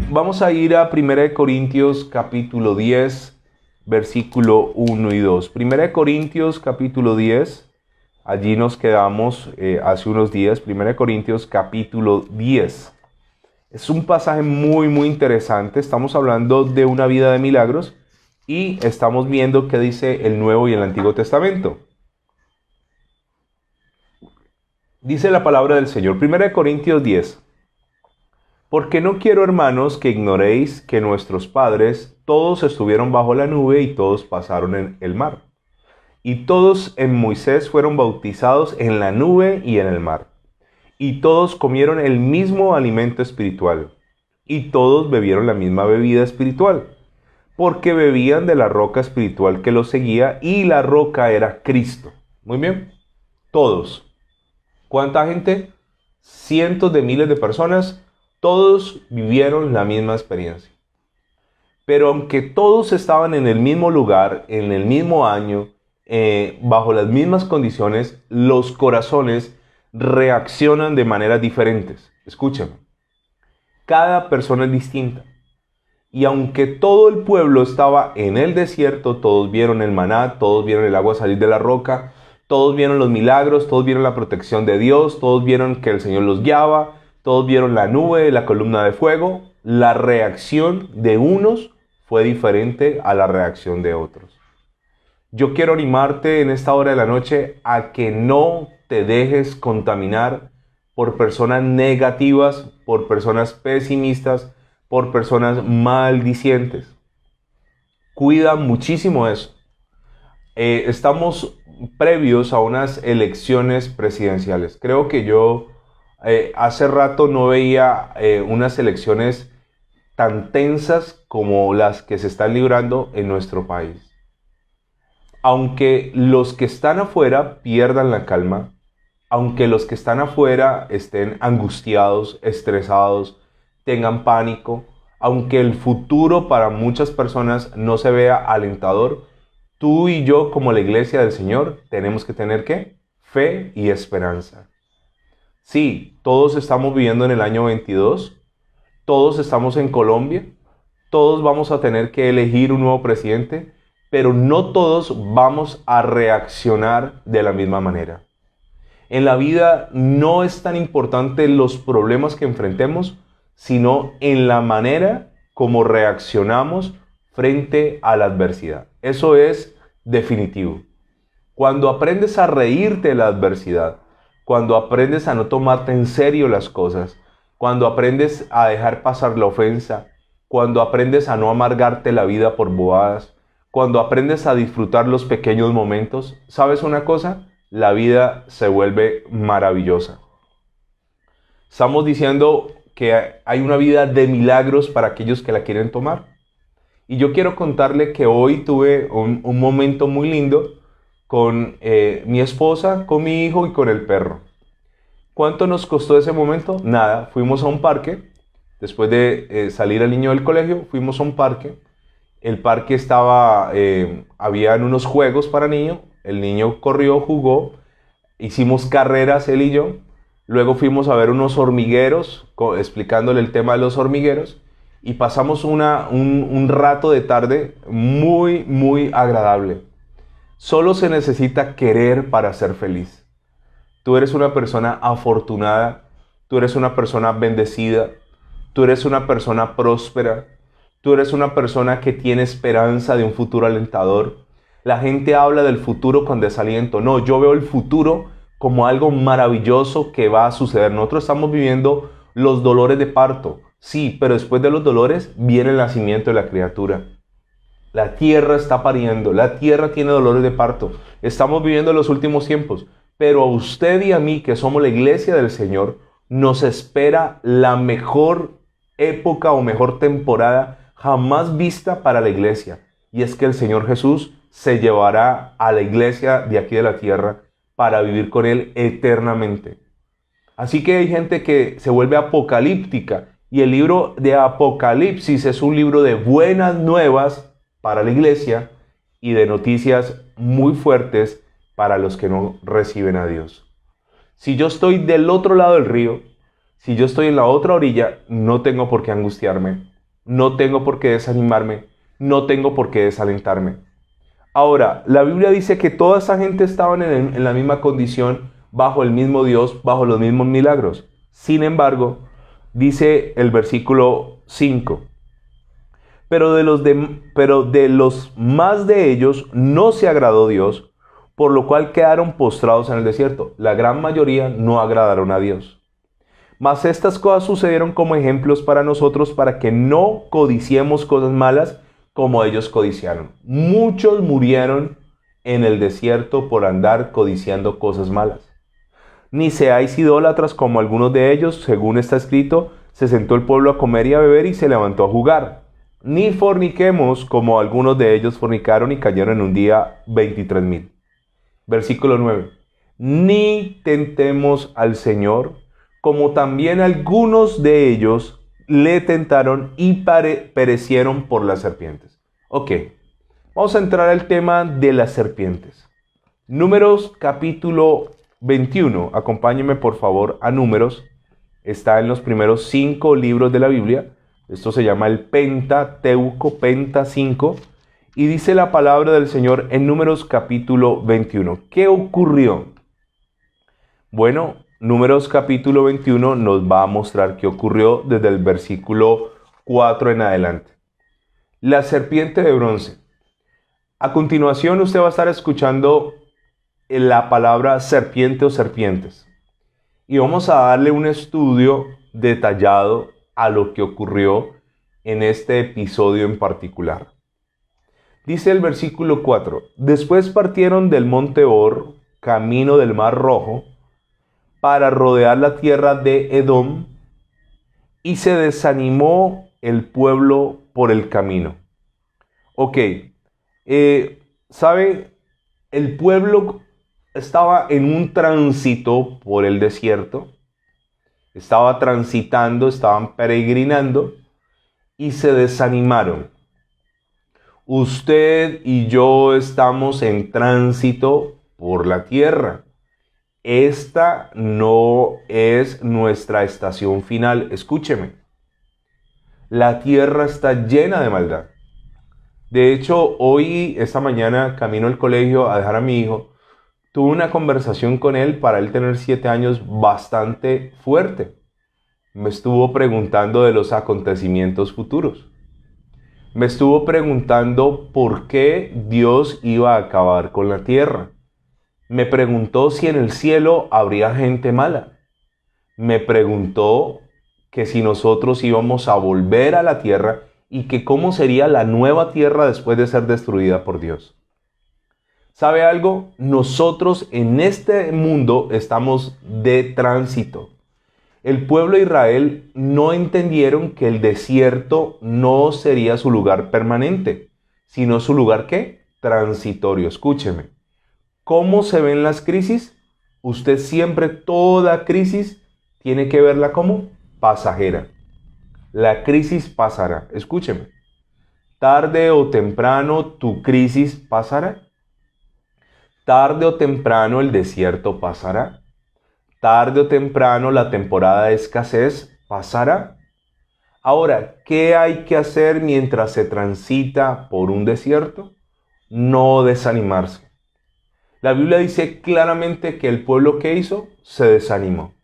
Vamos a ir a 1 Corintios capítulo 10, versículo 1 y 2. 1 Corintios capítulo 10, allí nos quedamos hace unos días. 1 Corintios capítulo 10. Es un pasaje muy interesante. Estamos hablando de una vida de milagros y estamos viendo qué dice el Nuevo y el Antiguo Testamento. Dice la palabra del Señor, 1 Corintios 10. Porque no quiero, hermanos, que ignoréis que nuestros padres todos estuvieron bajo la nube y todos pasaron en el mar. Y todos en Moisés fueron bautizados en la nube y en el mar. Y todos comieron el mismo alimento espiritual. Y todos bebieron la misma bebida espiritual. Porque bebían de la roca espiritual que los seguía y la roca era Cristo. Muy bien. Todos. ¿Cuánta gente? Cientos de miles de personas. Todos vivieron la misma experiencia. Pero aunque todos estaban en el mismo lugar, en el mismo año, bajo las mismas condiciones, los corazones reaccionan de maneras diferentes. Escúchame. Cada persona es distinta. Y aunque todo el pueblo estaba en el desierto, todos vieron el maná, todos vieron el agua salir de la roca, todos vieron los milagros, todos vieron la protección de Dios, todos vieron que el Señor los guiaba, todos vieron la nube, la columna de fuego. La reacción de unos fue diferente a la reacción de otros. Yo quiero animarte en esta hora de la noche a que no te dejes contaminar por personas negativas, por personas pesimistas, por personas maldicientes. Cuida muchísimo eso. Estamos previos a unas elecciones presidenciales. Creo que yo hace rato no veía unas elecciones tan tensas como las que se están librando en nuestro país. Aunque los que están afuera pierdan la calma, aunque los que están afuera estén angustiados, estresados, tengan pánico, aunque el futuro para muchas personas no se vea alentador, tú y yo como la iglesia del Señor tenemos que tener ¿qué? Fe y esperanza. Sí, todos estamos viviendo en el año 22, todos estamos en Colombia, todos vamos a tener que elegir un nuevo presidente, pero no todos vamos a reaccionar de la misma manera. En la vida no es tan importante los problemas que enfrentemos, sino en la manera como reaccionamos frente a la adversidad. Eso es definitivo. Cuando aprendes a reírte de la adversidad, cuando aprendes a no tomarte en serio las cosas, cuando aprendes a dejar pasar la ofensa, cuando aprendes a no amargarte la vida por bobadas, cuando aprendes a disfrutar los pequeños momentos, ¿sabes una cosa? La vida se vuelve maravillosa. Estamos diciendo que hay una vida de milagros para aquellos que la quieren tomar. Y yo quiero contarle que hoy tuve un momento muy lindo con mi esposa, con mi hijo y con el perro. ¿Cuánto nos costó ese momento? Nada, fuimos a un parque. Después de salir al niño del colegio, fuimos a un parque. El parque estaba, habían unos juegos para niños. El niño corrió, jugó, hicimos carreras él y yo. Luego fuimos a ver unos hormigueros, explicándole el tema de los hormigueros. Y pasamos un rato de tarde muy agradable. Solo se necesita querer para ser feliz. Tú eres una persona afortunada, tú eres una persona bendecida, tú eres una persona próspera, tú eres una persona que tiene esperanza de un futuro alentador. La gente habla del futuro con desaliento. No, yo veo el futuro como algo maravilloso que va a suceder. Nosotros estamos viviendo los dolores de parto. Sí, pero después de los dolores viene el nacimiento de la criatura. La tierra está pariendo, la tierra tiene dolores de parto. Estamos viviendo los últimos tiempos, pero a usted y a mí, que somos la iglesia del Señor, nos espera la mejor época o mejor temporada jamás vista para la iglesia. Y es que el Señor Jesús se llevará a la iglesia de aquí de la tierra para vivir con Él eternamente. Así que hay gente que se vuelve apocalíptica. Y el libro de Apocalipsis es un libro de buenas nuevas para la iglesia y de noticias muy fuertes para los que no reciben a Dios. Si yo estoy del otro lado del río, si yo estoy en la otra orilla, no tengo por qué angustiarme, no tengo por qué desanimarme, no tengo por qué desalentarme. Ahora, la Biblia dice que toda esa gente estaban en la misma condición, bajo el mismo Dios, bajo los mismos milagros. Sin embargo, dice el versículo 5, pero de los más de ellos no se agradó Dios, por lo cual quedaron postrados en el desierto. La gran mayoría no agradaron a Dios. Mas estas cosas sucedieron como ejemplos para nosotros, para que no codiciemos cosas malas como ellos codiciaron. Muchos murieron en el desierto por andar codiciando cosas malas. Ni seáis idólatras como algunos de ellos, según está escrito, se sentó el pueblo a comer y a beber y se levantó a jugar. Ni forniquemos como algunos de ellos fornicaron y cayeron en un día 23,000. Versículo 9. Ni tentemos al Señor, como también algunos de ellos le tentaron y perecieron por las serpientes. Ok, vamos a entrar al tema de las serpientes. Números capítulo 21. Acompáñenme por favor a Números. Está en los primeros 5 libros de la Biblia. Esto se llama el Pentateuco, Penta 5. Y dice la palabra del Señor en Números capítulo 21. ¿Qué ocurrió? Bueno, Números capítulo 21 nos va a mostrar qué ocurrió desde el versículo 4 en adelante. La serpiente de bronce. A continuación usted va a estar escuchando la palabra serpiente o serpientes. Y vamos a darle un estudio detallado a lo que ocurrió en este episodio en particular. Dice el versículo 4. Después partieron del monte Hor, camino del mar Rojo, para rodear la tierra de Edom, y se desanimó el pueblo por el camino. Ok, ¿sabe? El pueblo estaba en un tránsito por el desierto, estaba transitando, estaban peregrinando y se desanimaron. Usted y yo estamos en tránsito por la tierra. Esta no es nuestra estación final. Escúcheme. La tierra está llena de maldad. De hecho, esta mañana, camino al colegio a dejar a mi hijo, tuve una conversación con él, para él tener 7 años, bastante fuerte. Me estuvo preguntando de los acontecimientos futuros. Me estuvo preguntando por qué Dios iba a acabar con la tierra. Me preguntó si en el cielo habría gente mala. Me preguntó que si nosotros íbamos a volver a la tierra y que cómo sería la nueva tierra después de ser destruida por Dios. ¿Sabe algo? Nosotros en este mundo estamos de tránsito. El pueblo de Israel no entendieron que el desierto no sería su lugar permanente, sino su lugar, ¿qué? Transitorio. Escúcheme. ¿Cómo se ven las crisis? Usted siempre, toda crisis, tiene que verla como pasajera. La crisis pasará. Escúcheme. Tarde o temprano tu crisis pasará. Tarde o temprano el desierto pasará. Tarde o temprano la temporada de escasez pasará. Ahora, ¿qué hay que hacer mientras se transita por un desierto? No desanimarse. La Biblia dice claramente que el pueblo que hizo se desanimó.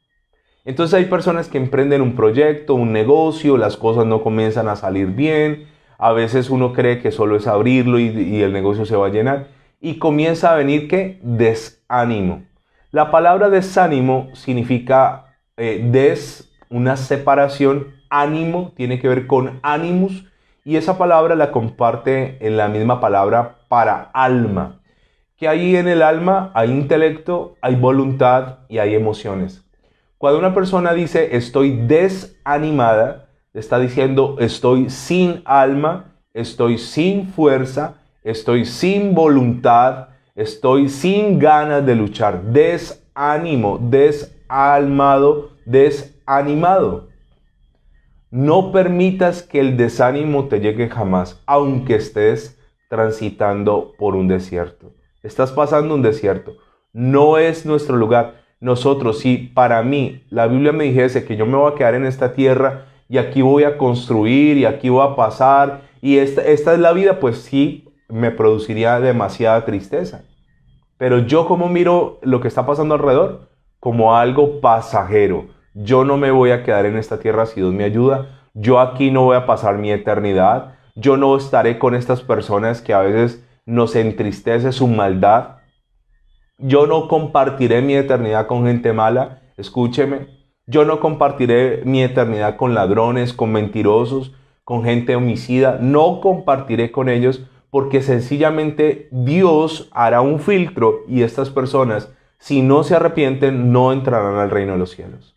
Entonces hay personas que emprenden un proyecto, un negocio, las cosas no comienzan a salir bien. A veces uno cree que solo es abrirlo y el negocio se va a llenar. Y comienza a venir, ¿qué? Desánimo. La palabra desánimo significa una separación. Ánimo tiene que ver con animus. Y esa palabra la comparte en la misma palabra para alma. Que ahí en el alma hay intelecto, hay voluntad y hay emociones. Cuando una persona dice estoy desanimada, está diciendo estoy sin alma, estoy sin fuerza, estoy sin voluntad, estoy sin ganas de luchar. Desánimo, desalmado, desanimado. No permitas que el desánimo te llegue jamás, aunque estés transitando por un desierto. Estás pasando un desierto. No es nuestro lugar. Nosotros, si para mí la Biblia me dijese que yo me voy a quedar en esta tierra y aquí voy a construir y aquí voy a pasar y esta es la vida, pues sí, me produciría demasiada tristeza. Pero yo como miro lo que está pasando alrededor como algo pasajero. Yo no me voy a quedar en esta tierra si Dios me ayuda. Yo aquí no voy a pasar mi eternidad. Yo no estaré con estas personas que a veces nos entristece su maldad. Yo no compartiré mi eternidad con gente mala. Escúcheme. Yo no compartiré mi eternidad con ladrones, con mentirosos, con gente homicida. No compartiré con ellos porque sencillamente Dios hará un filtro y estas personas, si no se arrepienten, no entrarán al reino de los cielos.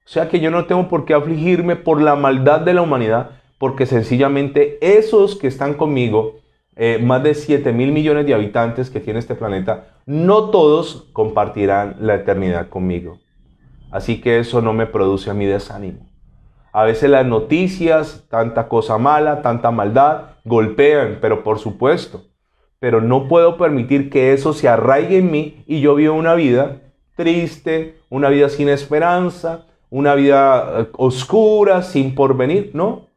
O sea que yo no tengo por qué afligirme por la maldad de la humanidad, porque sencillamente esos que están conmigo, más de 7.000 millones de habitantes que tiene este planeta, no todos compartirán la eternidad conmigo. Así que eso no me produce a mí desánimo. A veces las noticias, tanta cosa mala, tanta maldad, golpean, pero por supuesto. Pero no puedo permitir que eso se arraigue en mí y yo viva una vida triste, una vida sin esperanza, una vida oscura, sin porvenir. No.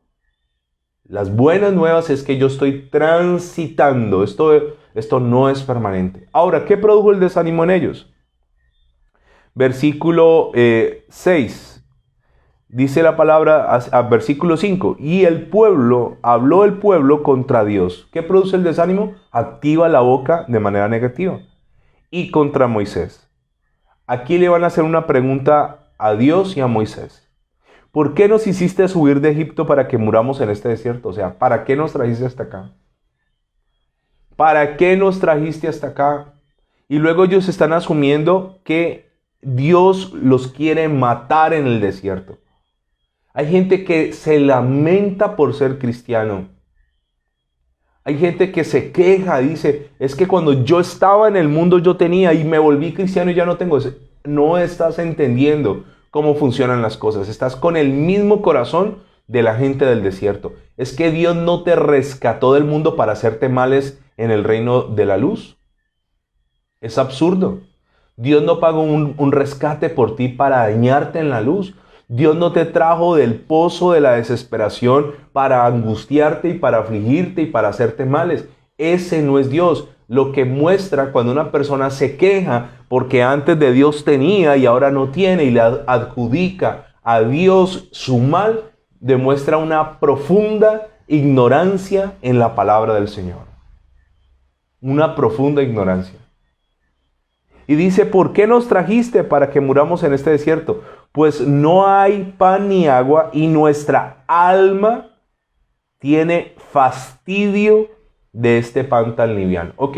Las buenas nuevas es que yo estoy transitando. Esto no es permanente. Ahora, ¿qué produjo el desánimo en ellos? Versículo 6. Dice la palabra, versículo 5, y habló el pueblo contra Dios. ¿Qué produce el desánimo? Activa la boca de manera negativa. Y contra Moisés. Aquí le van a hacer una pregunta a Dios y a Moisés. ¿Por qué nos hiciste subir de Egipto para que muramos en este desierto? O sea, ¿para qué nos trajiste hasta acá? ¿Para qué nos trajiste hasta acá? Y luego ellos están asumiendo que Dios los quiere matar en el desierto. Hay gente que se lamenta por ser cristiano. Hay gente que se queja, dice, es que cuando yo estaba en el mundo yo tenía y me volví cristiano y ya no tengo. No estás entendiendo cómo funcionan las cosas. Estás con el mismo corazón de la gente del desierto. Es que Dios no te rescató del mundo para hacerte males en el reino de la luz. Es absurdo. Dios no pagó un rescate por ti para dañarte en la luz. Dios no te trajo del pozo de la desesperación para angustiarte y para afligirte y para hacerte males. Ese no es Dios. Lo que muestra cuando una persona se queja porque antes de Dios tenía y ahora no tiene y le adjudica a Dios su mal, demuestra una profunda ignorancia en la palabra del Señor. Una profunda ignorancia. Y dice, ¿por qué nos trajiste para que muramos en este desierto? Pues no hay pan ni agua y nuestra alma tiene fastidio de este pan tan liviano. Ok.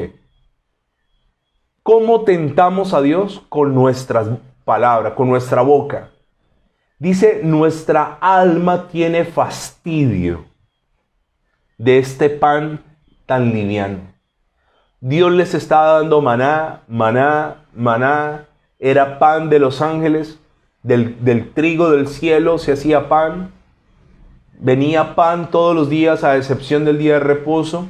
¿Cómo tentamos a Dios? Con nuestras palabras, con nuestra boca. Dice, nuestra alma tiene fastidio de este pan tan liviano. Dios les estaba dando maná, maná, maná. Era pan de los ángeles, del trigo del cielo se hacía pan. Venía pan todos los días a excepción del día de reposo.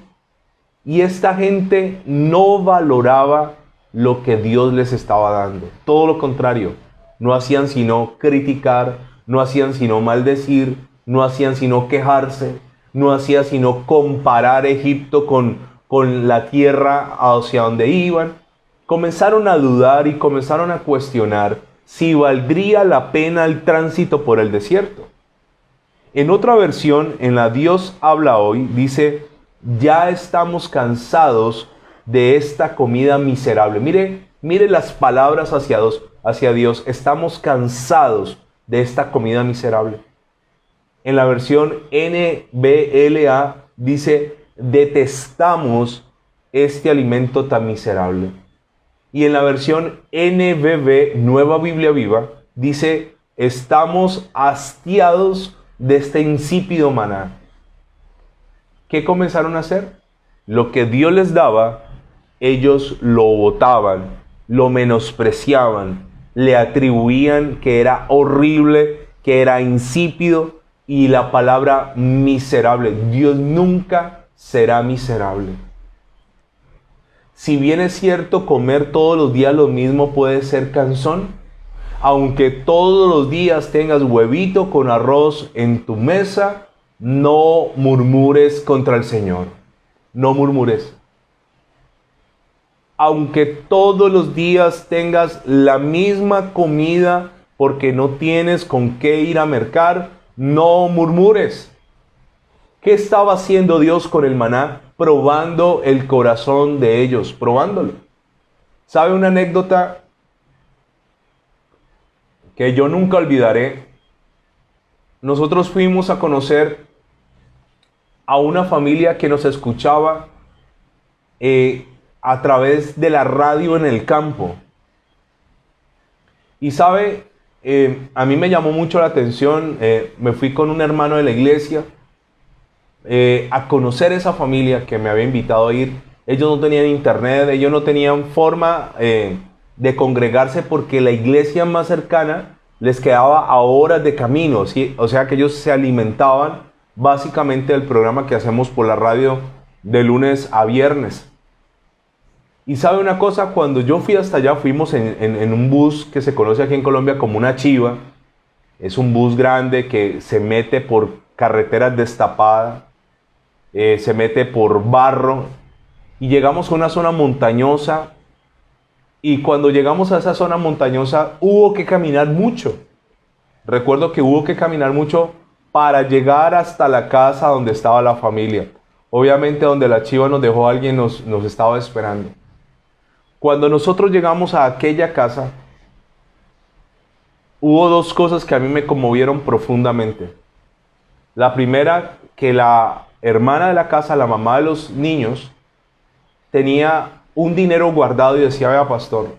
Y esta gente no valoraba lo que Dios les estaba dando. Todo lo contrario, no hacían sino criticar, no hacían sino maldecir, no hacían sino quejarse, no hacían sino comparar Egipto con la tierra hacia donde iban. Comenzaron a dudar y comenzaron a cuestionar si valdría la pena el tránsito por el desierto. En otra versión, en la Dios habla hoy, dice, ya estamos cansados de esta comida miserable. Mire las palabras hacia Dios. Estamos cansados de esta comida miserable. En la versión NBLA dice, detestamos este alimento tan miserable. Y en la versión NBB, Nueva Biblia Viva, dice, estamos hastiados de este insípido maná. ¿Qué comenzaron a hacer? Lo que Dios les daba, ellos lo botaban, lo menospreciaban, le atribuían que era horrible, que era insípido, y la palabra miserable. Dios nunca será miserable. Si bien es cierto, comer todos los días lo mismo puede ser cansón, aunque todos los días tengas huevito con arroz en tu mesa, no murmures contra el Señor. No murmures. Aunque todos los días tengas la misma comida porque no tienes con qué ir a mercar, no murmures. ¿Qué estaba haciendo Dios con el maná? Probando el corazón de ellos, probándolo. ¿Sabe una anécdota que yo nunca olvidaré? Nosotros fuimos a conocer a una familia que nos escuchaba a través de la radio en el campo. Y sabe, a mí me llamó mucho la atención, me fui con un hermano de la iglesia a conocer esa familia que me había invitado a ir. Ellos no tenían internet, ellos no tenían forma de congregarse porque la iglesia más cercana les quedaba a horas de camino, ¿sí? O sea que ellos se alimentaban básicamente del programa que hacemos por la radio de lunes a viernes. Y sabe una cosa, cuando yo fui hasta allá, fuimos en un bus que se conoce aquí en Colombia como una chiva. Es un bus grande que se mete por carreteras destapadas, se mete por barro, y llegamos a una zona montañosa. Y cuando llegamos a esa zona montañosa hubo que caminar mucho. Recuerdo que hubo que caminar mucho para llegar hasta la casa donde estaba la familia. Obviamente donde la chiva nos dejó, alguien nos estaba esperando. Cuando nosotros llegamos a aquella casa, hubo dos cosas que a mí me conmovieron profundamente. La primera, que la hermana de la casa, la mamá de los niños, tenía un dinero guardado y decía: vea, pastor,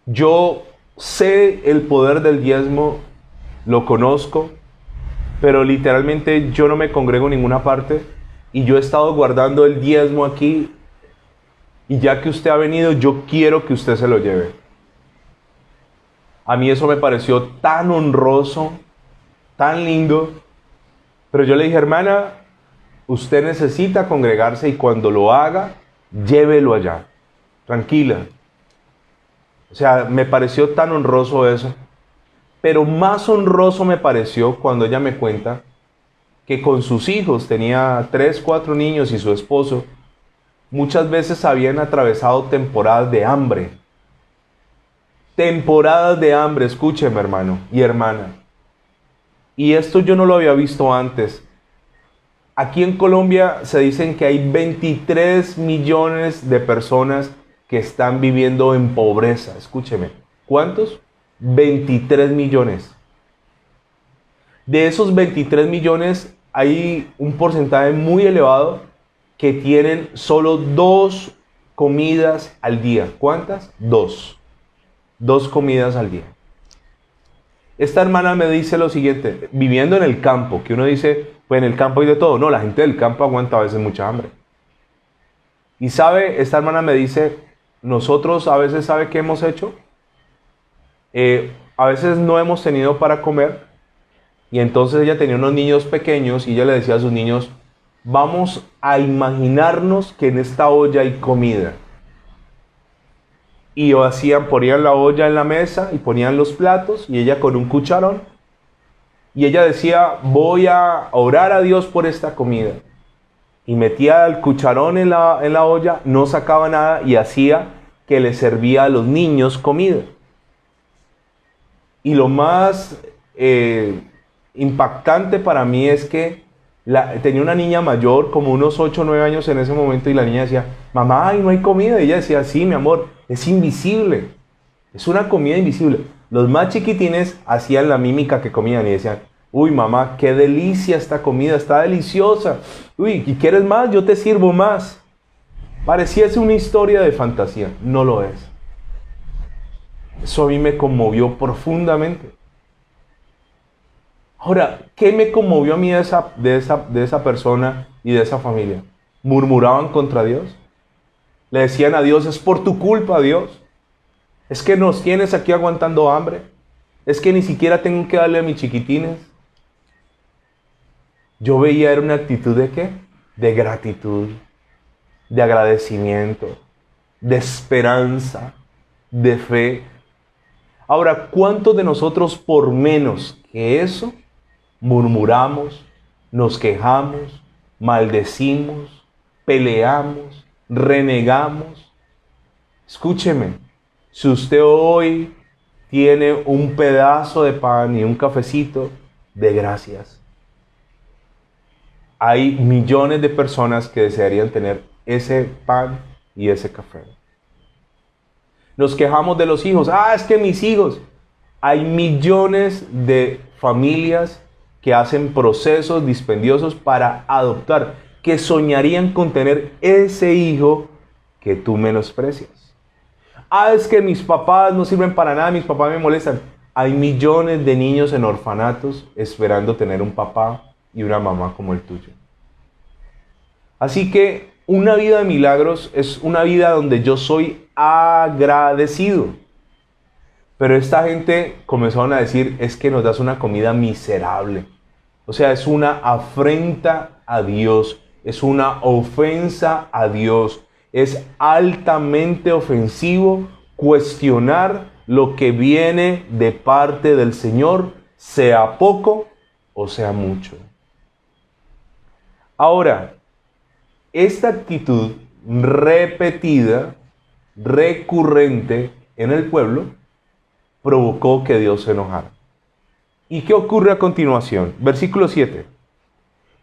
yo sé el poder del diezmo, lo conozco, pero literalmente yo no me congrego en ninguna parte y yo he estado guardando el diezmo aquí, y ya que usted ha venido, yo quiero que usted se lo lleve. A mí eso me pareció tan honroso, tan lindo, pero yo le dije: hermana, usted necesita congregarse y cuando lo haga, llévelo allá, tranquila. O sea, me pareció tan honroso eso. Pero más honroso me pareció cuando ella me cuenta que con sus hijos, tenía 3, 4 niños y su esposo, muchas veces habían atravesado temporadas de hambre. Temporadas de hambre, escúcheme, hermano y hermana. Y esto yo no lo había visto antes. Aquí en Colombia se dicen que hay 23 millones de personas que están viviendo en pobreza. Escúcheme, ¿cuántos? 23 millones. De esos 23 millones hay un porcentaje muy elevado que tienen solo 2 comidas al día. ¿Cuántas? 2. 2 comidas al día. Esta hermana me dice lo siguiente: viviendo en el campo, que uno dice, pues en el campo hay de todo. No, la gente del campo aguanta a veces mucha hambre. Y sabe, esta hermana me dice, nosotros a veces, ¿sabe qué hemos hecho? A veces no hemos tenido para comer, y entonces ella tenía unos niños pequeños y ella le decía a sus niños: vamos a imaginarnos que en esta olla hay comida. Y ponían la olla en la mesa y ponían los platos y ella con un cucharón. Y ella decía: voy a orar a Dios por esta comida. Y metía el cucharón en la olla, no sacaba nada y hacía que le servía a los niños comida. Y lo más impactante para mí es que tenía una niña mayor, como unos 8 o 9 años en ese momento, y la niña decía: mamá, ¿y no hay comida? Y ella decía: sí, mi amor, es invisible. Es una comida invisible. Los más chiquitines hacían la mímica que comían y decían: uy, mamá, qué delicia esta comida, está deliciosa. Uy, ¿y quieres más? Yo te sirvo más. Pareciese una historia de fantasía. No lo es. Eso a mí me conmovió profundamente. Ahora, ¿qué me conmovió a mí de esa persona y de esa familia? ¿Murmuraban contra Dios? Le decían a Dios: es por tu culpa, Dios. Es que nos tienes aquí aguantando hambre. Es que ni siquiera tengo que darle a mis chiquitines. Yo veía, era una actitud ¿de qué? De gratitud. de agradecimiento, de esperanza, de fe. Ahora, ¿cuántos de nosotros por menos que eso murmuramos, nos quejamos, maldecimos, peleamos, renegamos? Escúcheme, si usted hoy tiene un pedazo de pan y un cafecito, de gracias. Hay millones de personas que desearían tener ese pan y ese café. Nos quejamos de los hijos. Es que mis hijos. Hay millones de familias que hacen procesos dispendiosos para adoptar, que soñarían con tener ese hijo que tú menosprecias. Es que mis papás no sirven para nada, mis papás me molestan. Hay millones de niños en orfanatos esperando tener un papá y una mamá como el tuyo. Así que una vida de milagros es una vida donde yo soy agradecido. Pero esta gente comenzaron a decir, es que nos das una comida miserable. O sea, es una afrenta a Dios, es una ofensa a Dios. Es altamente ofensivo cuestionar lo que viene de parte del Señor, sea poco o sea mucho. Ahora, esta actitud repetida, recurrente en el pueblo, provocó que Dios se enojara. ¿Y qué ocurre a continuación? Versículo 7.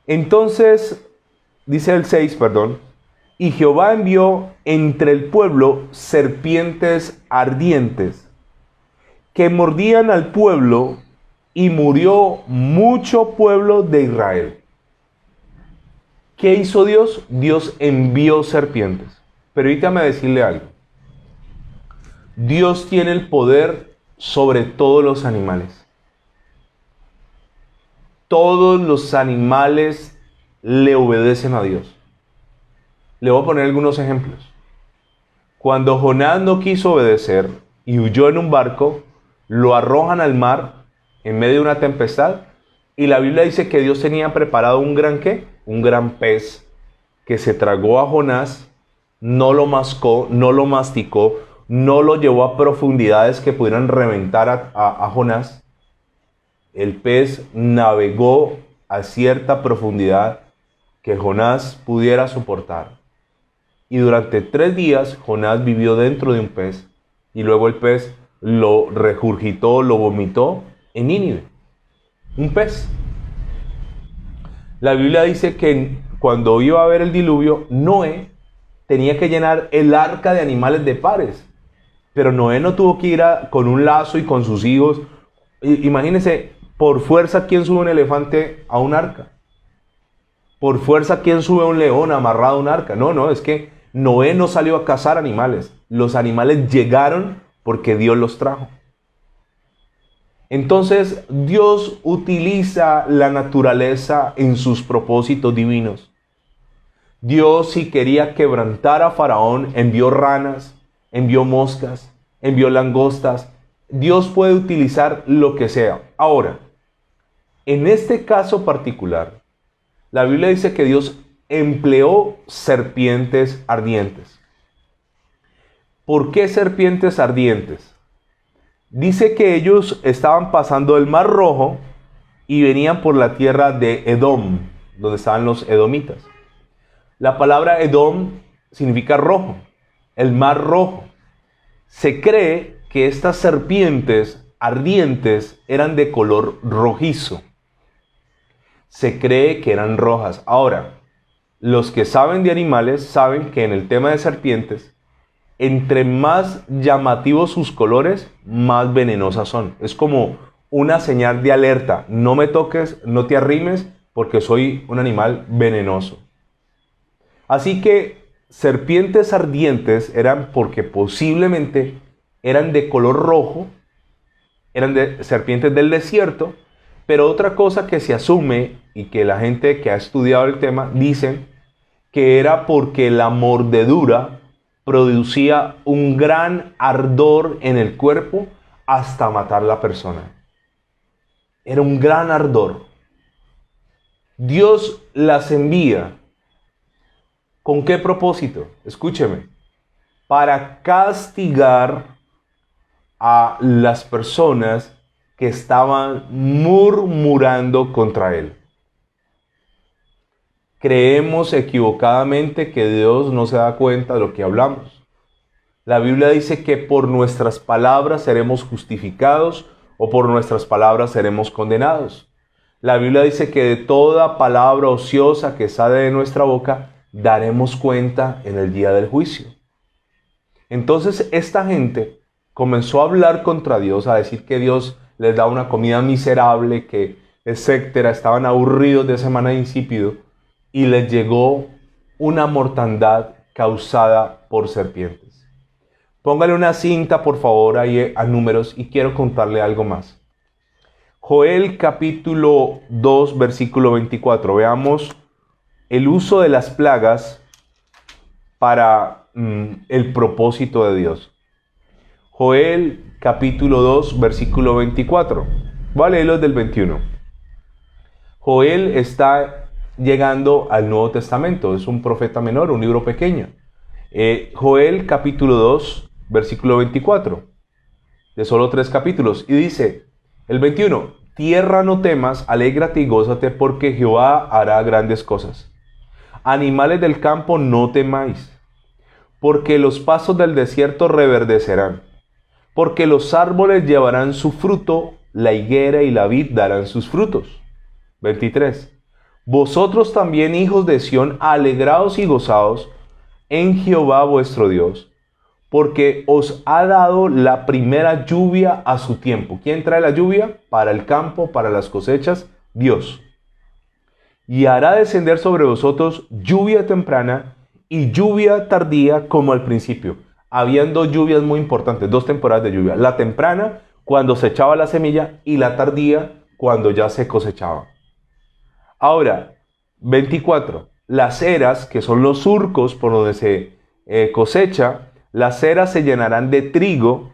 Entonces, dice el 6, y Jehová envió entre el pueblo serpientes ardientes que mordían al pueblo y murió mucho pueblo de Israel. ¿Qué hizo Dios? Dios envió serpientes. Permítame decirle algo. Dios tiene el poder sobre todos los animales. Todos los animales le obedecen a Dios. Le voy a poner algunos ejemplos. Cuando Jonás no quiso obedecer y huyó en un barco, lo arrojan al mar en medio de una tempestad y la Biblia dice que Dios tenía preparado un gran ¿qué? Un gran pez que se tragó a Jonás, no lo mascó, no lo masticó, no lo llevó a profundidades que pudieran reventar a Jonás. El pez navegó a cierta profundidad que Jonás pudiera soportar. Y durante 3 días Jonás vivió dentro de un pez y luego el pez lo regurgitó, lo vomitó en Nínive. Un pez. La Biblia dice que cuando iba a haber el diluvio, Noé tenía que llenar el arca de animales de pares. Pero Noé no tuvo que ir con un lazo y con sus hijos. Imagínense, por fuerza, ¿quién sube un elefante a un arca? Por fuerza, ¿quién sube un león amarrado a un arca? No, es que Noé no salió a cazar animales. Los animales llegaron porque Dios los trajo. Entonces, Dios utiliza la naturaleza en sus propósitos divinos. Dios, si quería quebrantar a Faraón, envió ranas, envió moscas, envió langostas. Dios puede utilizar lo que sea. Ahora, en este caso particular, la Biblia dice que Dios empleó serpientes ardientes. ¿Por qué serpientes ardientes? Dice que ellos estaban pasando el Mar Rojo y venían por la tierra de Edom, donde estaban los edomitas. La palabra Edom significa rojo, el Mar Rojo. Se cree que estas serpientes ardientes eran de color rojizo. Se cree que eran rojas. Ahora, los que saben de animales saben que en el tema de serpientes, entre más llamativos sus colores, más venenosas son. Es como una señal de alerta. No me toques, no te arrimes, porque soy un animal venenoso. Así que serpientes ardientes eran porque posiblemente eran de color rojo, eran de serpientes del desierto, pero otra cosa que se asume y que la gente que ha estudiado el tema dicen que era porque la mordedura producía un gran ardor en el cuerpo hasta matar a la persona. Era un gran ardor. Dios las envía ¿Con qué propósito? Escúcheme. Para castigar a las personas que estaban murmurando contra él. Creemos equivocadamente que Dios no se da cuenta de lo que hablamos. La Biblia dice que por nuestras palabras seremos justificados o por nuestras palabras seremos condenados. La Biblia dice que de toda palabra ociosa que sale de nuestra boca daremos cuenta en el día del juicio. Entonces esta gente comenzó a hablar contra Dios, a decir que Dios les da una comida miserable, que etcétera, estaban aburridos de ese maná insípido y les llegó una mortandad causada por serpientes. Póngale una cinta por favor ahí a Números y quiero contarle algo más. Joel capítulo 2 versículo 24. Veamos el uso de las plagas para el propósito de Dios. Joel capítulo 2 versículo 24. Voy a leerlo del 21. Joel está llegando al Nuevo Testamento. Es un profeta menor, un libro pequeño. Joel capítulo 2 versículo 24. De solo 3 capítulos. Y dice el 21. Tierra no temas, alégrate y gózate porque Jehová hará grandes cosas. Animales del campo no temáis, porque los pastos del desierto reverdecerán, porque los árboles llevarán su fruto, la higuera y la vid darán sus frutos. 23. Vosotros también, hijos de Sión, alegraos y gozaos en Jehová vuestro Dios, porque os ha dado la primera lluvia a su tiempo. ¿Quién trae la lluvia? Para el campo, para las cosechas, Dios. Y hará descender sobre vosotros lluvia temprana y lluvia tardía como al principio. Habían dos lluvias muy importantes, dos temporadas de lluvia. La temprana, cuando se echaba la semilla, y la tardía, cuando ya se cosechaba. Ahora, 24. Las eras, que son los surcos por donde se cosecha, las eras se llenarán de trigo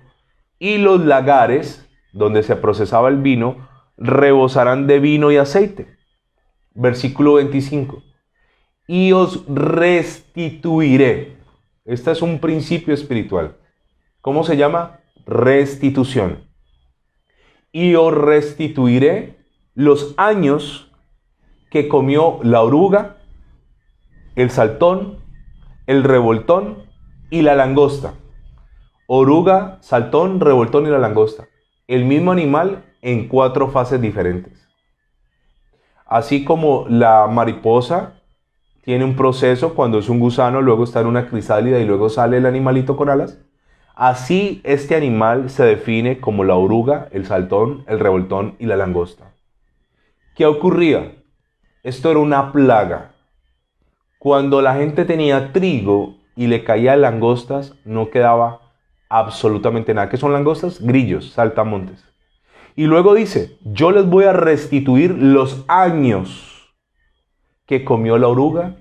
y los lagares, donde se procesaba el vino, rebosarán de vino y aceite. Versículo 25. Y os restituiré. Este es un principio espiritual. ¿Cómo se llama? Restitución. Y os restituiré los años que comió la oruga, el saltón, el revoltón y la langosta. Oruga, saltón, revoltón y la langosta. El mismo animal en 4 fases diferentes. Así como la mariposa tiene un proceso cuando es un gusano, luego está en una crisálida y luego sale el animalito con alas. Así este animal se define como la oruga, el saltón, el revoltón y la langosta. ¿Qué ocurría? Esto era una plaga. Cuando la gente tenía trigo y le caía langostas, no quedaba absolutamente nada. ¿Qué son langostas? Grillos, saltamontes. Y luego dice, yo les voy a restituir los años que comió la oruga,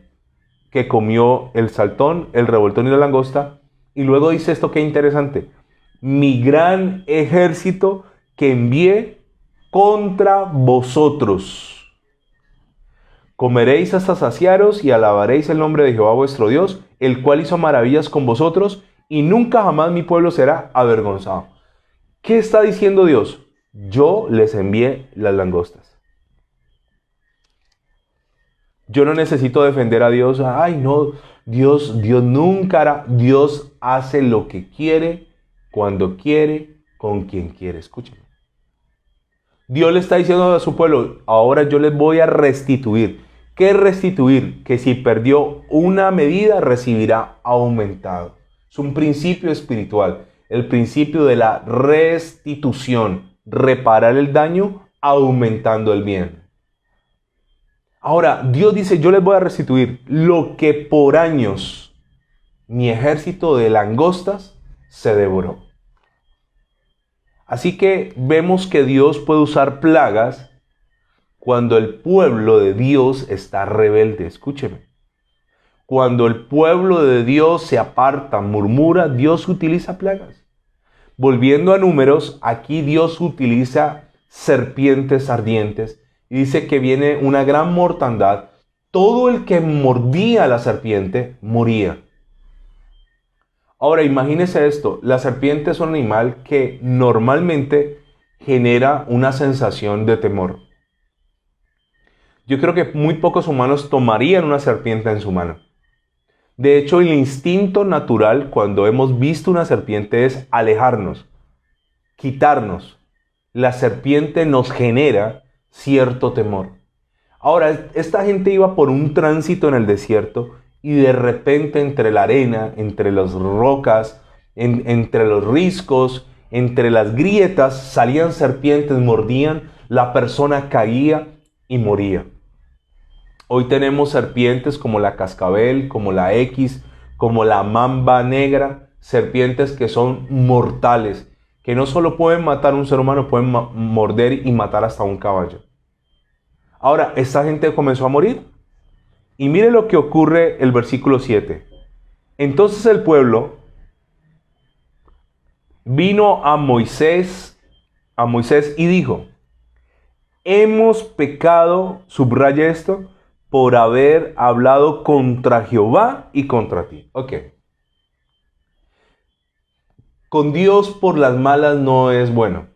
que comió el saltón, el revoltón y la langosta. Y luego dice esto que interesante, mi gran ejército que envié contra vosotros. Comeréis hasta saciaros y alabaréis el nombre de Jehová vuestro Dios, el cual hizo maravillas con vosotros, y nunca jamás mi pueblo será avergonzado. ¿Qué está diciendo Dios? Yo les envié las langostas. Yo no necesito defender a Dios. Ay, no, Dios nunca hará. Dios hace lo que quiere, cuando quiere, con quien quiere. Escúchame. Dios le está diciendo a su pueblo, ahora yo les voy a restituir. ¿Qué es restituir? Que si perdió una medida, recibirá aumentado. Es un principio espiritual. El principio de la restitución. Reparar el daño aumentando el bien. Ahora, Dios dice, yo les voy a restituir lo que por años mi ejército de langostas se devoró. Así que vemos que Dios puede usar plagas cuando el pueblo de Dios está rebelde. Escúcheme. Cuando el pueblo de Dios se aparta, murmura, Dios utiliza plagas. Volviendo a Números, aquí Dios utiliza serpientes ardientes y dice que viene una gran mortandad todo el que mordía a la serpiente moría. Ahora imagínese esto, la serpiente es un animal que normalmente genera una sensación de temor. Yo creo que muy pocos humanos tomarían una serpiente en su mano. De hecho, el instinto natural cuando hemos visto una serpiente es alejarnos, quitarnos. La serpiente nos genera cierto temor. Ahora, esta gente iba por un tránsito en el desierto y de repente entre la arena, entre las rocas, entre los riscos, entre las grietas, salían serpientes, mordían, la persona caía y moría. Hoy tenemos serpientes como la cascabel, como la X, como la mamba negra, serpientes que son mortales, que no solo pueden matar a un ser humano, pueden morder y matar hasta un caballo. Ahora, esta gente comenzó a morir. Y mire lo que ocurre el versículo 7. Entonces el pueblo vino a Moisés y dijo, hemos pecado, subraya esto, por haber hablado contra Jehová y contra ti. Ok. Con Dios por las malas no es bueno.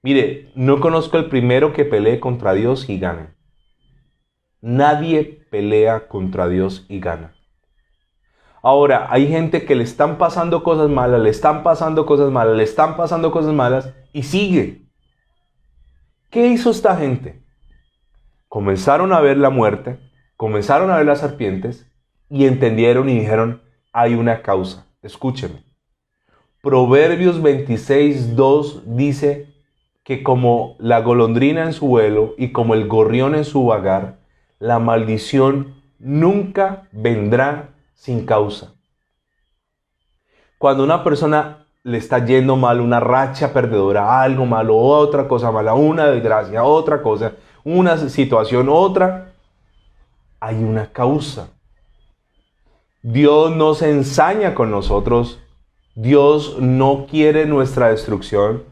Mire, no conozco el primero que pelee contra Dios y gane. Nadie pelea contra Dios y gana. Ahora, hay gente que le están pasando cosas malas, le están pasando cosas malas, le están pasando cosas malas y sigue. ¿Qué hizo esta gente? Comenzaron a ver la muerte, comenzaron a ver las serpientes y entendieron y dijeron, hay una causa. Escúcheme. Proverbios 26:2 dice que como la golondrina en su vuelo y como el gorrión en su vagar, la maldición nunca vendrá sin causa. Cuando una persona le está yendo mal, una racha perdedora, algo malo, otra cosa mala, una desgracia, otra cosa, una situación, otra, hay una causa. Dios no se ensaña con nosotros. Dios no quiere nuestra destrucción.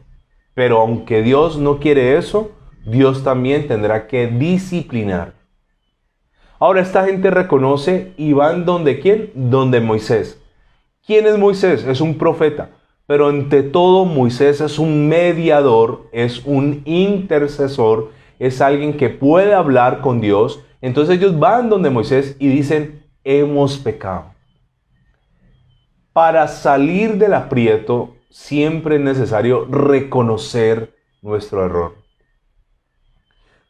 Pero aunque Dios no quiere eso, Dios también tendrá que disciplinar. Ahora esta gente reconoce y van donde ¿quién? Donde Moisés. ¿Quién es Moisés? Es un profeta. Pero ante todo Moisés es un mediador, es un intercesor, es alguien que puede hablar con Dios. Entonces ellos van donde Moisés y dicen, hemos pecado. Para salir del aprieto siempre es necesario reconocer nuestro error.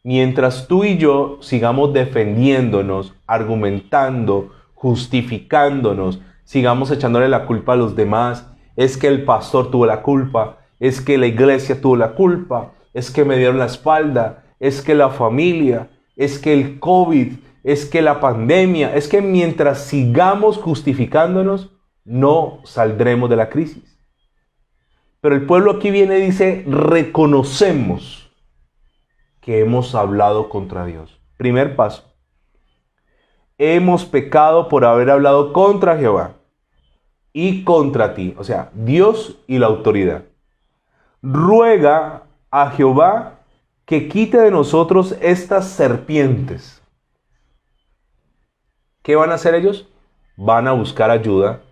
Mientras tú y yo sigamos defendiéndonos, argumentando, justificándonos, sigamos echándole la culpa a los demás, es que el pastor tuvo la culpa, es que la iglesia tuvo la culpa, es que me dieron la espalda, es que la familia, es que el COVID, es que la pandemia, es que mientras sigamos justificándonos, no saldremos de la crisis. Pero el pueblo aquí viene y dice, reconocemos que hemos hablado contra Dios. Primer paso. Hemos pecado por haber hablado contra Jehová y contra ti. O sea, Dios y la autoridad. Ruega a Jehová que quite de nosotros estas serpientes. ¿Qué van a hacer ellos? Van a buscar ayuda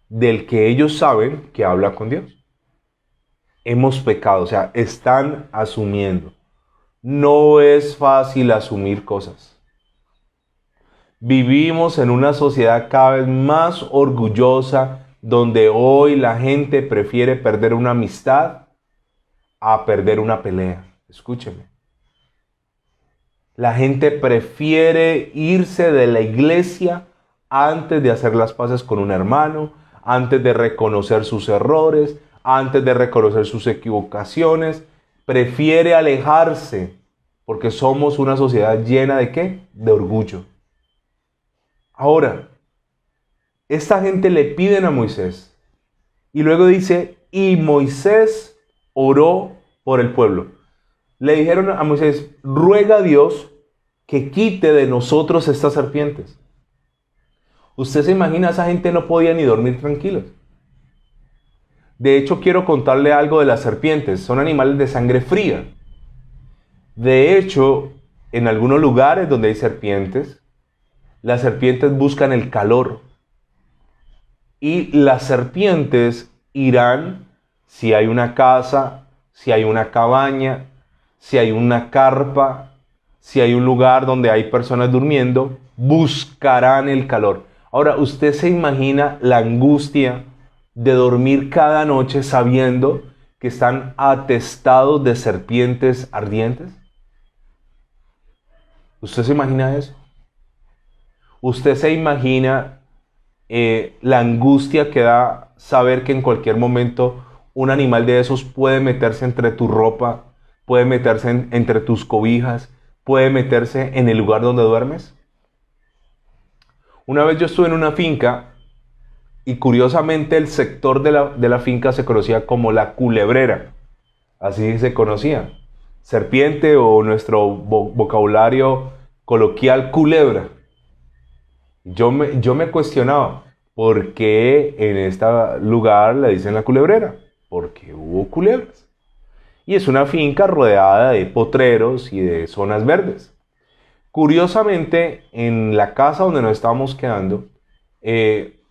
del que ellos saben que habla con Dios. Hemos pecado, o sea, están asumiendo. No es fácil asumir cosas. Vivimos en una sociedad cada vez más orgullosa, donde hoy la gente prefiere perder una amistad a perder una pelea. Escúcheme. La gente prefiere irse de la iglesia antes de hacer las paces con un hermano, antes de reconocer sus errores, antes de reconocer sus equivocaciones. Prefiere alejarse porque somos una sociedad llena ¿de qué? De orgullo. Ahora, esta gente le piden a Moisés y luego dice, y Moisés oró por el pueblo. Le dijeron a Moisés, ruega a Dios que quite de nosotros estas serpientes. Usted se imagina, esa gente no podía ni dormir tranquilos. De hecho, quiero contarle algo de las serpientes. Son animales de sangre fría. De hecho, en algunos lugares donde hay serpientes, las serpientes buscan el calor. Y las serpientes irán si hay una casa, si hay una cabaña, si hay una carpa, si hay un lugar donde hay personas durmiendo, buscarán el calor. Ahora, ¿usted se imagina la angustia de dormir cada noche sabiendo que están atestados de serpientes ardientes? ¿Usted se imagina eso? ¿Usted se imagina la angustia que da saber que en cualquier momento un animal de esos puede meterse entre tu ropa, puede meterse entre tus cobijas, puede meterse en el lugar donde duermes? Una vez yo estuve en una finca y curiosamente el sector de la finca se conocía como la Culebrera, así se conocía. Serpiente o nuestro vocabulario coloquial culebra. Yo me cuestionaba, ¿por qué en este lugar le dicen la Culebrera? Porque hubo culebras. Y es una finca rodeada de potreros y de zonas verdes. Curiosamente, en la casa donde nos estábamos quedando,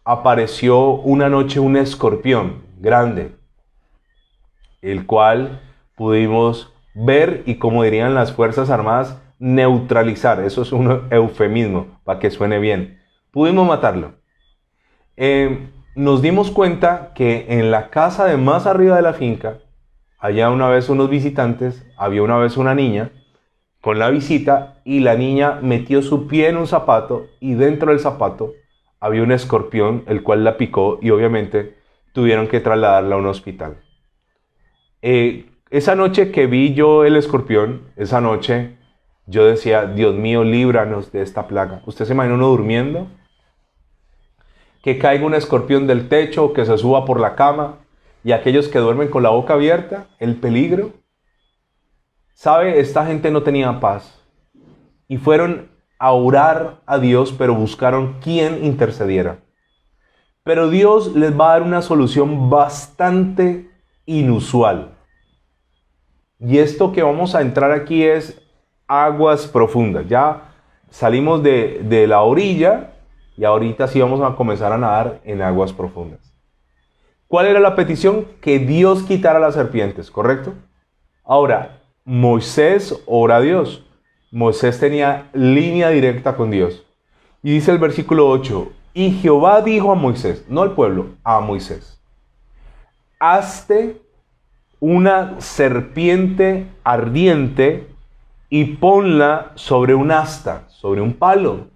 apareció una noche un escorpión grande, el cual pudimos ver y, como dirían las Fuerzas Armadas, neutralizar. Eso es un eufemismo para que suene bien. Pudimos matarlo. Nos dimos cuenta que en la casa de más arriba de la finca, había una vez unos visitantes, había una vez una niña con la visita y la niña metió su pie en un zapato y dentro del zapato había un escorpión el cual la picó y obviamente tuvieron que trasladarla a un hospital. Esa noche que vi yo el escorpión, esa noche yo decía, Dios mío, líbranos de esta plaga. ¿Usted se imagina uno durmiendo? Que caiga un escorpión del techo o que se suba por la cama y aquellos que duermen con la boca abierta, el peligro. ¿Sabe? Esta gente no tenía paz y fueron a orar a Dios, pero buscaron quién intercediera. Pero Dios les va a dar una solución bastante inusual. Y esto que vamos a entrar aquí es aguas profundas. Ya salimos de la orilla y ahorita sí vamos a comenzar a nadar en aguas profundas. ¿Cuál era la petición? Que Dios quitara las serpientes, ¿correcto? Ahora, Moisés ora a Dios. Moisés tenía línea directa con Dios. Y dice el versículo 8, y Jehová dijo a Moisés, no al pueblo, a Moisés, hazte una serpiente ardiente y ponla sobre un asta, sobre un palo.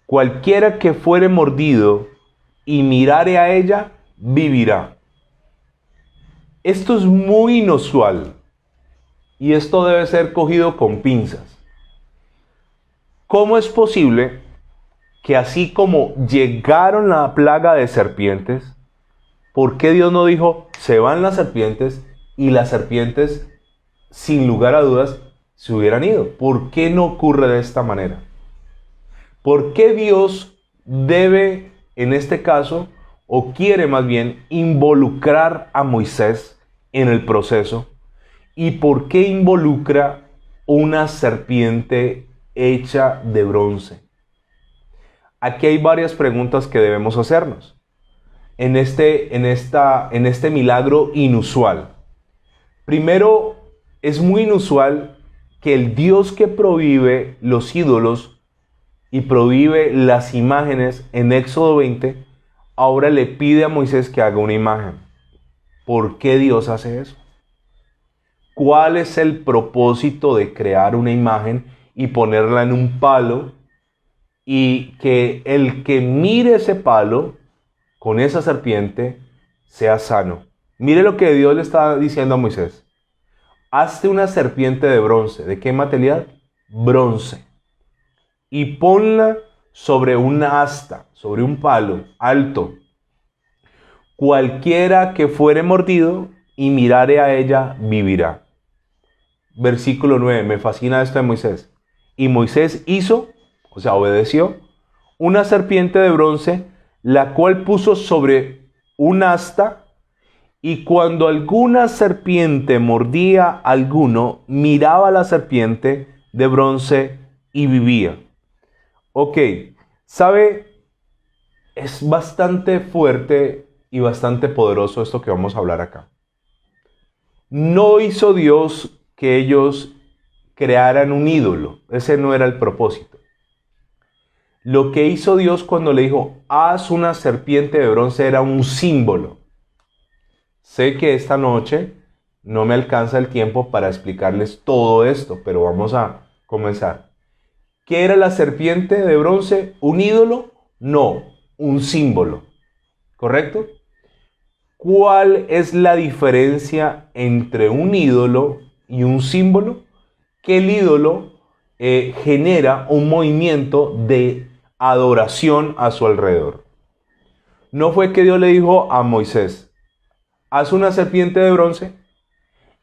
Cualquiera que fuere mordido y mirare a ella, vivirá. Esto es muy inusual y esto debe ser cogido con pinzas. ¿Cómo es posible que así como llegaron la plaga de serpientes, ¿por qué Dios no dijo, se van las serpientes y las serpientes, sin lugar a dudas, se hubieran ido? ¿Por qué no ocurre de esta manera? ¿Por qué Dios debe, en este caso, o quiere más bien, involucrar a Moisés en el proceso? ¿Y por qué involucra una serpiente hecha de bronce? Aquí hay varias preguntas que debemos hacernos en este milagro inusual. Primero, es muy inusual que el Dios que prohíbe los ídolos y prohíbe las imágenes en Éxodo 20, ahora le pide a Moisés que haga una imagen. ¿Por qué Dios hace eso? ¿Cuál es el propósito de crear una imagen y ponerla en un palo y que el que mire ese palo con esa serpiente sea sano? Mire lo que Dios le está diciendo a Moisés. Hazte una serpiente de bronce. ¿De qué material? Bronce. Y ponla sobre una asta, sobre un palo alto. Cualquiera que fuere mordido y mirare a ella, vivirá. Versículo 9, me fascina esto de Moisés. Y Moisés hizo, o sea, obedeció, una serpiente de bronce, la cual puso sobre un asta, y cuando alguna serpiente mordía a alguno, miraba a la serpiente de bronce y vivía. Ok, ¿sabe? Es bastante fuerte y bastante poderoso esto que vamos a hablar acá. No hizo Dios que ellos crearan un ídolo. Ese no era el propósito. Lo que hizo Dios cuando le dijo, haz una serpiente de bronce, era un símbolo. Sé que esta noche no me alcanza el tiempo para explicarles todo esto, pero vamos a comenzar. ¿Qué era la serpiente de bronce? ¿Un ídolo? No, un símbolo. ¿Correcto? ¿Cuál es la diferencia entre un ídolo y un símbolo? Que el ídolo genera un movimiento de adoración a su alrededor. No fue que Dios le dijo a Moisés, haz una serpiente de bronce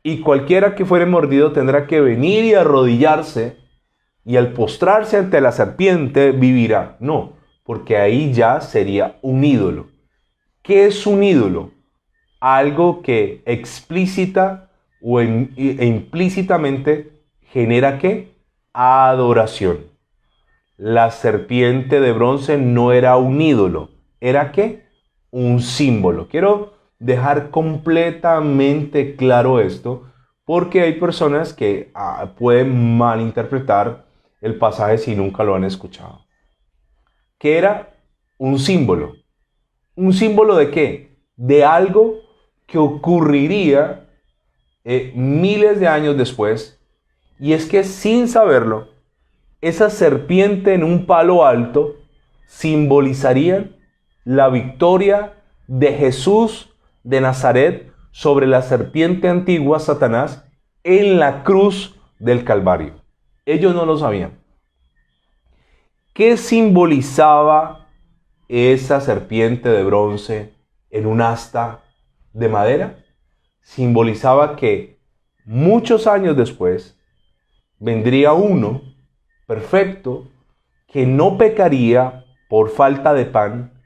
y cualquiera que fuere mordido tendrá que venir y arrodillarse y al postrarse ante la serpiente vivirá. No, porque ahí ya sería un ídolo. ¿Qué es un ídolo? Algo que explícita e implícitamente genera ¿qué? Adoración. La serpiente de bronce no era un ídolo, ¿era qué? Un símbolo. Quiero dejar completamente claro esto porque hay personas que pueden malinterpretar el pasaje si nunca lo han escuchado. ¿Qué era? Un símbolo. ¿Un símbolo de qué? De algo que ocurriría miles de años después, y es que sin saberlo, esa serpiente en un palo alto simbolizaría la victoria de Jesús de Nazaret sobre la serpiente antigua, Satanás, en la cruz del Calvario. Ellos no lo sabían. ¿Qué simbolizaba esa serpiente de bronce en un asta de madera? Simbolizaba que muchos años después vendría uno perfecto que no pecaría por falta de pan,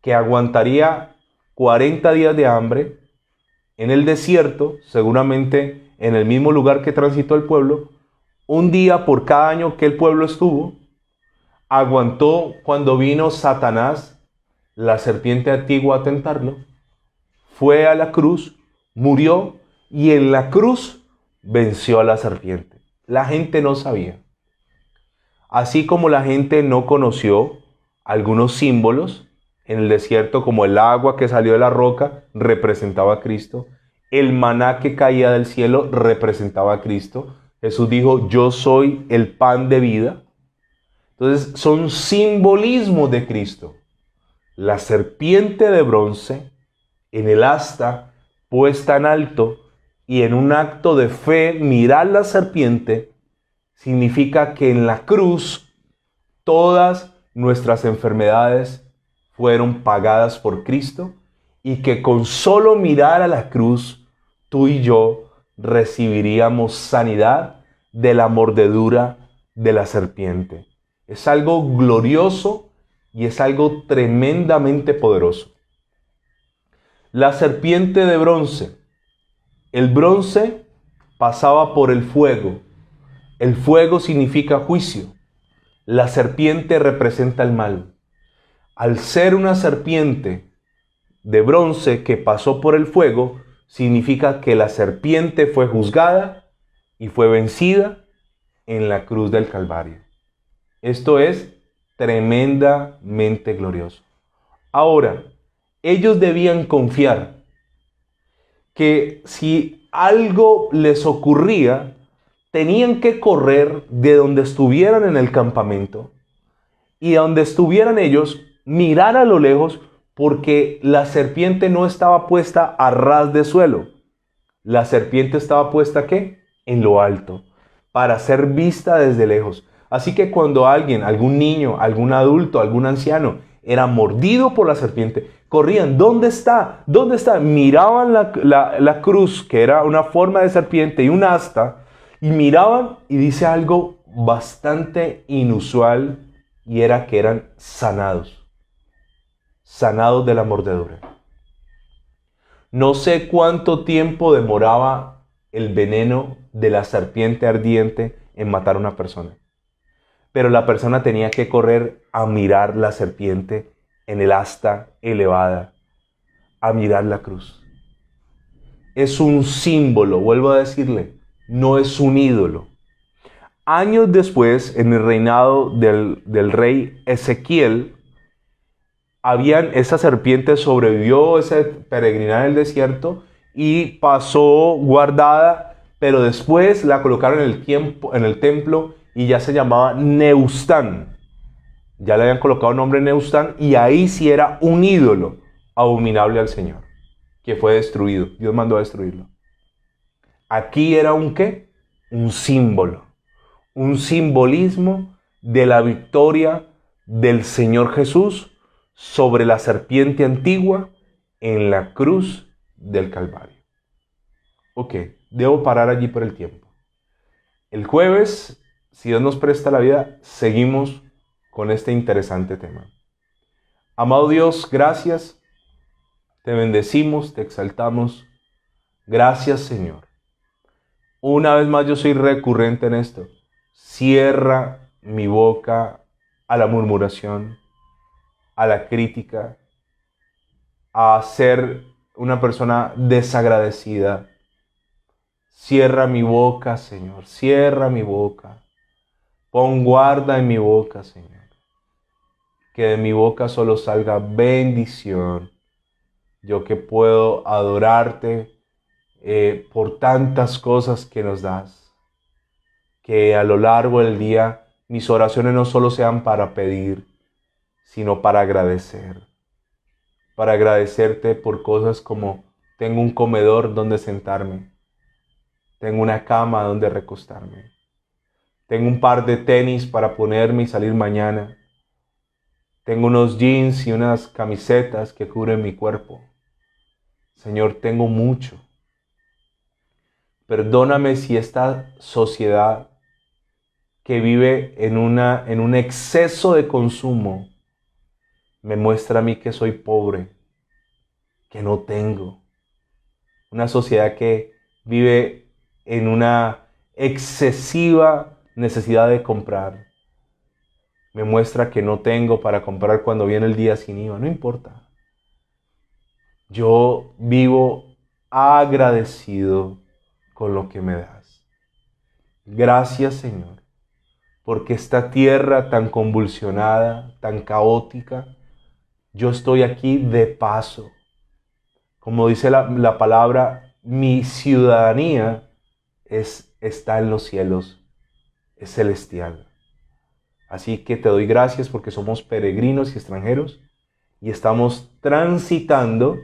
que aguantaría 40 días de hambre en el desierto, seguramente en el mismo lugar que transitó el pueblo, un día por cada año que el pueblo estuvo, aguantó cuando vino Satanás, la serpiente antigua, a tentarlo, fue a la cruz, murió y en la cruz venció a la serpiente. La gente no sabía. Así como la gente no conoció algunos símbolos en el desierto, como el agua que salió de la roca representaba a Cristo, el maná que caía del cielo representaba a Cristo. Jesús dijo, yo soy el pan de vida. Entonces son simbolismos de Cristo. La serpiente de bronce en el asta puesta en alto y en un acto de fe mirar la serpiente significa que en la cruz todas nuestras enfermedades fueron pagadas por Cristo y que con solo mirar a la cruz tú y yo recibiríamos sanidad de la mordedura de la serpiente. Es algo glorioso y es algo tremendamente poderoso. La serpiente de bronce. El bronce pasaba por el fuego. El fuego significa juicio. La serpiente representa el mal. Al ser una serpiente de bronce que pasó por el fuego, significa que la serpiente fue juzgada y fue vencida en la cruz del Calvario. Esto es tremendamente glorioso. Ahora, ellos debían confiar que si algo les ocurría, tenían que correr de donde estuvieran en el campamento y de donde estuvieran ellos, mirar a lo lejos, porque la serpiente no estaba puesta a ras de suelo. La serpiente estaba puesta ¿qué? En lo alto, para ser vista desde lejos. Así que cuando alguien, algún niño, algún adulto, algún anciano, era mordido por la serpiente, corrían, ¿dónde está? ¿Dónde está? Miraban la cruz, que era una forma de serpiente y un asta, y miraban y dice algo bastante inusual, y era que eran sanados de la mordedura. No sé cuánto tiempo demoraba el veneno de la serpiente ardiente en matar a una persona. Pero la persona tenía que correr a mirar la serpiente en el asta elevada, a mirar la cruz. Es un símbolo, vuelvo a decirle, no es un ídolo. Años después, en el reinado del rey Ezequiel, esa serpiente sobrevivió ese peregrinar en el desierto y pasó guardada, pero después la colocaron en el templo y ya se llamaba Neustán. Ya le habían colocado nombre Neustán y ahí sí era un ídolo abominable al Señor, que fue destruido. Dios mandó a destruirlo. Aquí era un ¿qué? Un símbolo, un simbolismo de la victoria del Señor Jesús sobre la serpiente antigua en la cruz del Calvario. Ok, debo parar allí por el tiempo. El jueves, si Dios nos presta la vida, seguimos con este interesante tema. Amado Dios, gracias. Te bendecimos, te exaltamos. Gracias, Señor. Una vez más yo soy recurrente en esto. Cierra mi boca a la murmuración, a la crítica, a ser una persona desagradecida. Cierra mi boca, Señor, cierra mi boca. Pon guarda en mi boca, Señor. Que de mi boca solo salga bendición. Yo que puedo adorarte por tantas cosas que nos das. Que a lo largo del día mis oraciones no solo sean para pedir, sino para agradecer. Para agradecerte por cosas como tengo un comedor donde sentarme. Tengo una cama donde recostarme. Tengo un par de tenis para ponerme y salir mañana. Tengo unos jeans y unas camisetas que cubren mi cuerpo. Señor, tengo mucho. Perdóname si esta sociedad que vive en un exceso de consumo me muestra a mí que soy pobre, que no tengo. Una sociedad que vive en una excesiva necesidad de comprar. Me muestra que no tengo para comprar cuando viene el día sin IVA. No importa. Yo vivo agradecido con lo que me das. Gracias, Señor, porque esta tierra tan convulsionada, tan caótica, yo estoy aquí de paso. Como dice la palabra, mi ciudadanía está en los cielos, es celestial. Así que te doy gracias porque somos peregrinos y extranjeros y estamos transitando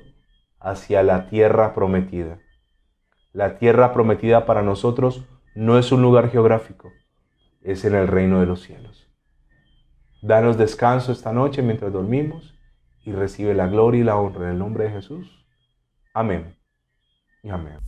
hacia la tierra prometida. La tierra prometida para nosotros no es un lugar geográfico, es en el reino de los cielos. Danos descanso esta noche mientras dormimos y recibe la gloria y la honra en el nombre de Jesús. Amén y amén.